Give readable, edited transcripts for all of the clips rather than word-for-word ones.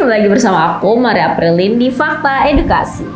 kembali lagi bersama aku, Maria Aprilin di Fakta Edukasi.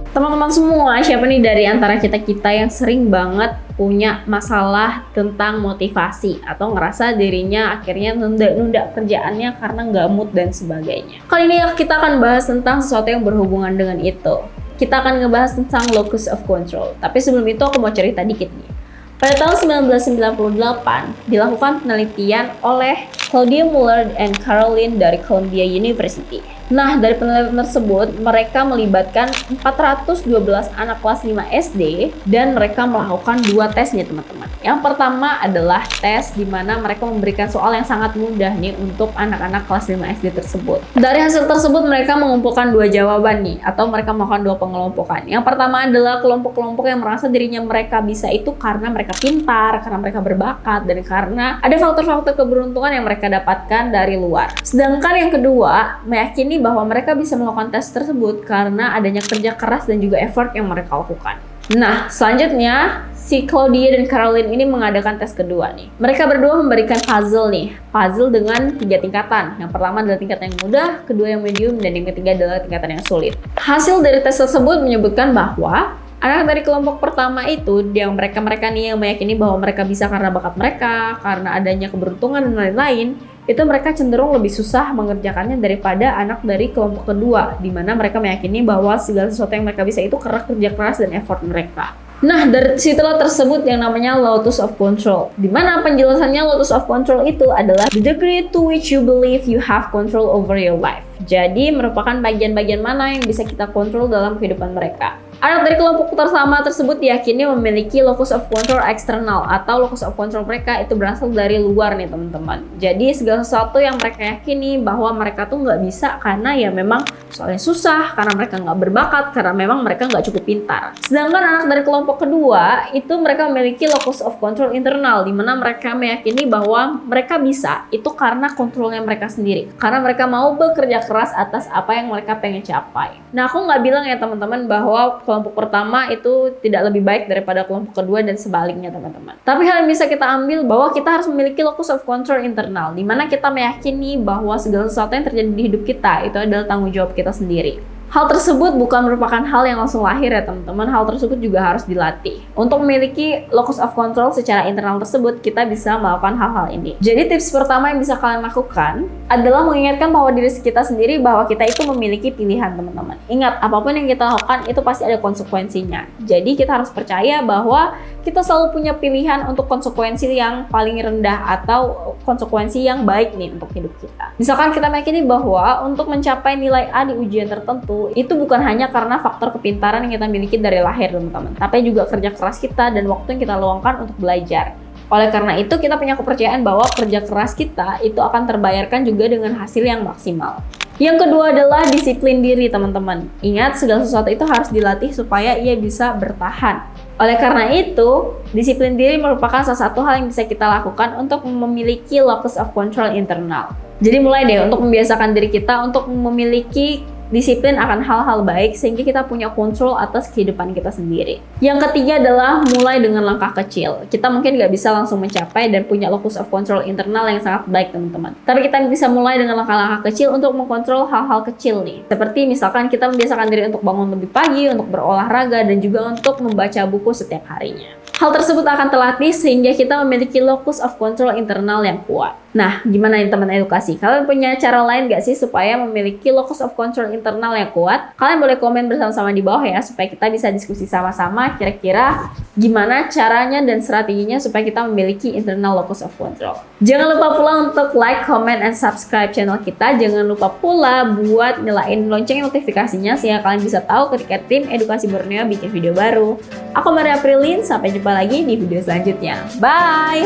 Teman-teman semua, siapa nih dari antara kita yang sering banget punya masalah tentang motivasi atau ngerasa dirinya akhirnya nunda-nunda kerjaannya karena nggak mood dan sebagainya. Kali ini kita akan bahas tentang sesuatu yang berhubungan dengan itu. Kita akan ngebahas tentang locus of control. Tapi sebelum itu aku mau cerita dikit nih. Pada tahun 1998, dilakukan penelitian oleh Claudia Muller and Caroline dari Columbia University. Nah, dari penelitian tersebut, mereka melibatkan 412 anak kelas 5 SD dan mereka melakukan 2 tes nih teman-teman. Yang pertama adalah tes di mana mereka memberikan soal yang sangat mudah nih untuk anak-anak kelas 5 SD tersebut. Dari hasil tersebut, mereka mengumpulkan 2 jawaban nih, atau mereka melakukan 2 pengelompokan. Yang pertama adalah kelompok-kelompok yang merasa dirinya mereka bisa itu karena mereka pintar, karena mereka berbakat, dan karena ada faktor-faktor keberuntungan yang mereka dapatkan dari luar. Sedangkan yang kedua, meyakini bahwa mereka bisa melakukan tes tersebut karena adanya kerja keras dan juga effort yang mereka lakukan. Nah, selanjutnya si Claudia dan Caroline ini mengadakan tes kedua nih. Mereka berdua memberikan puzzle nih. Puzzle dengan 3 tingkatan. Yang pertama adalah tingkatan yang mudah, kedua yang medium, dan yang ketiga adalah tingkatan yang sulit. Hasil dari tes tersebut menyebutkan bahwa anak dari kelompok pertama itu, yang mereka nih yang meyakini bahwa mereka bisa karena bakat mereka, karena adanya keberuntungan dan lain-lain, itu mereka cenderung lebih susah mengerjakannya daripada anak dari kelompok kedua, di mana mereka meyakini bahwa segala sesuatu yang mereka bisa itu karena kerja keras dan effort mereka. Nah, dari situlah tersebut yang namanya locus of control. Di mana penjelasannya locus of control itu adalah the degree to which you believe you have control over your life. Jadi, merupakan bagian-bagian mana yang bisa kita kontrol dalam kehidupan mereka. Anak dari kelompok pertama tersebut diyakini memiliki locus of control eksternal atau locus of control mereka itu berasal dari luar nih teman-teman. Jadi segala sesuatu yang mereka yakini bahwa mereka tuh nggak bisa karena ya memang soalnya susah, karena mereka nggak berbakat, karena memang mereka nggak cukup pintar. Sedangkan anak dari kelompok kedua itu mereka memiliki locus of control internal, di mana mereka meyakini bahwa mereka bisa itu karena kontrolnya mereka sendiri, karena mereka mau bekerja keras atas apa yang mereka pengen capai. Nah, aku nggak bilang ya teman-teman bahwa kelompok pertama itu tidak lebih baik daripada kelompok kedua dan sebaliknya teman-teman. Tapi hal yang bisa kita ambil bahwa kita harus memiliki locus of control internal, di mana kita meyakini bahwa segala sesuatu yang terjadi di hidup kita itu adalah tanggung jawab kita sendiri. Hal tersebut bukan merupakan hal yang langsung lahir ya teman-teman, hal tersebut juga harus dilatih. Untuk memiliki locus of control secara internal tersebut, kita bisa melakukan hal-hal ini. Jadi tips pertama yang bisa kalian lakukan adalah mengingatkan bahwa diri kita sendiri bahwa kita itu memiliki pilihan teman-teman. Ingat, apapun yang kita lakukan itu pasti ada konsekuensinya. Jadi kita harus percaya bahwa kita selalu punya pilihan untuk konsekuensi yang paling rendah atau konsekuensi yang baik nih untuk hidup kita. Misalkan kita meyakini bahwa untuk mencapai nilai A di ujian tertentu itu bukan hanya karena faktor kepintaran yang kita miliki dari lahir teman-teman, tapi juga kerja keras kita dan waktu yang kita luangkan untuk belajar. Oleh karena itu kita punya kepercayaan bahwa kerja keras kita itu akan terbayarkan juga dengan hasil yang maksimal. Yang kedua adalah disiplin diri teman-teman. Ingat, segala sesuatu itu harus dilatih supaya ia bisa bertahan. Oleh karena itu, disiplin diri merupakan salah satu hal yang bisa kita lakukan untuk memiliki locus of control internal. Jadi mulai deh untuk membiasakan diri kita untuk memiliki disiplin akan hal-hal baik sehingga kita punya kontrol atas kehidupan kita sendiri. Yang ketiga adalah mulai dengan langkah kecil. Kita mungkin nggak bisa langsung mencapai dan punya locus of control internal yang sangat baik teman-teman. Tapi kita bisa mulai dengan langkah-langkah kecil untuk mengkontrol hal-hal kecil nih. Seperti misalkan kita membiasakan diri untuk bangun lebih pagi, untuk berolahraga, dan juga untuk membaca buku setiap harinya. Hal tersebut akan terlatih sehingga kita memiliki locus of control internal yang kuat. Nah, gimana nih teman edukasi? Kalian punya cara lain gak sih supaya memiliki locus of control internal yang kuat? Kalian boleh komen bersama-sama di bawah ya, supaya kita bisa diskusi sama-sama kira-kira gimana caranya dan strateginya supaya kita memiliki internal locus of control. Jangan lupa pula untuk like, comment, and subscribe channel kita. Jangan lupa pula buat nyalain lonceng notifikasinya sehingga kalian bisa tahu ketika tim edukasi Borneo bikin video baru. Aku Maria Aprilin, sampai jumpa lagi di video selanjutnya. Bye!